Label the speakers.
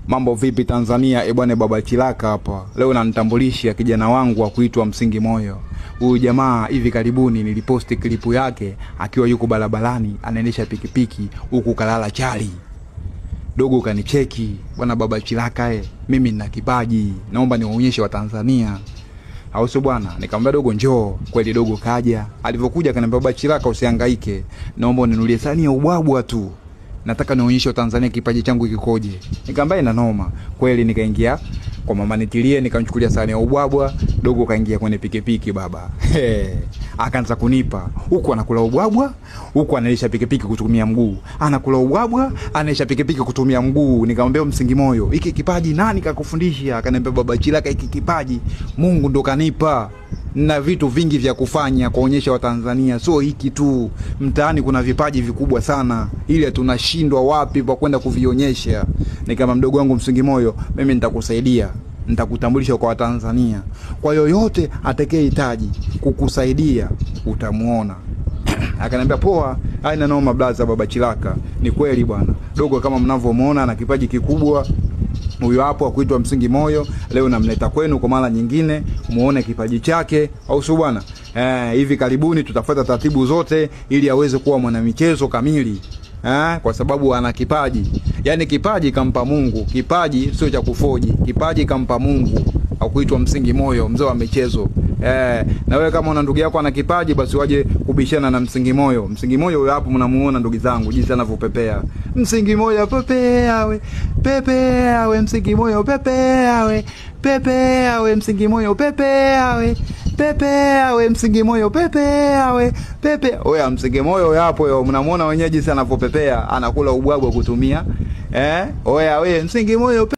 Speaker 1: Mambo vipi Tanzania? Bwana Baba Chilaka hapa. Leo nanitambulisha kijana wangu wa kuitwa Msingi Moyo. Huyu jamaa hivi karibuni niliposti klipu yake akiwa yuko barabarani anaendesha pikipiki huku kalala chali. Dogo kanicheki, bwana Baba Chilaka mimi nina kipaji, naomba niwaonyeshe wa Tanzania. Au sio bwana? Nikamwambia dogo njoo. Kweli dogo kaja. Alivyokuja akaniambia Baba Chilaka usihangaike. Naomba uninunulie sahani ya ubwabwa tu. Nataka nionyeshe Tanzania kipaji changu kikoje. Nikamwambia ina noma. Kweli nikaingia kwa mama nitilie, nikamchukulia sahani ya ubwabwa, dogo kaingia kwenye pikipiki baba. Akaanza kunipa. Huko anakula ubwabwa, huko anaendesha pikipiki kutumia mguu. Anakula ubwabwa, anaendesha pikipiki kutumia mguu. Nikamwambia Msingi Moyo, hiki kipaji nani kakufundisha? Akaniambia Baba Chilaka, hiki kipaji Mungu ndo kanipa. Na vitu vingi vya kufanya kuonyesha wa Tanzania, sio hiki tu. Mtaani kuna vipaji vikubwa sana, ile tunashindwa wapi pa kwenda kuvionyesha. Ni kama mdogo wangu Msingi Moyo, mimi nitakusaidia, nitakutambulisha kwa Watanzania. Kwa yoyote atakayehitaji kukusaidia utamuona. Akaniambia poa, haina noma blaza Baba Chilaka. Ni kweli bwana. Dogo kama mnavyomuona na kipaji kikubwa. Huyo hapo akuitwa Msingi Moyo, leo namleta kwenu kwa mara nyingine muone kipaji chake, au sio bwana? Hivi karibuni tutafuata taratibu zote ili aweze kuwa mwanamichezo kamili. Kwa sababu ana kipaji. Yaani kipaji kampa Mungu, kipaji sio cha kufoji. Kipaji kampa Mungu. Akuitwa Msingi Moyo, mzee wa michezo. Na wewe kama una ndugu yako ana kipaji basi waje kubishana na Msingi Moyo. Msingi Moyo huyo hapo mnamuona ndugu zangu jinsi anavyopepea. Msingi Moyo pepea we. Pepea we Msingi Moyo pepea we. Pepea we Msingi Moyo pepea we. Pepea we Msingi Moyo pepea we. Pepea. Oya Msingi Moyo hapo yo mnamuona wenyewe jinsi anavyopepea, anakula ubwabwa kutumia. Oya we Msingi Moyo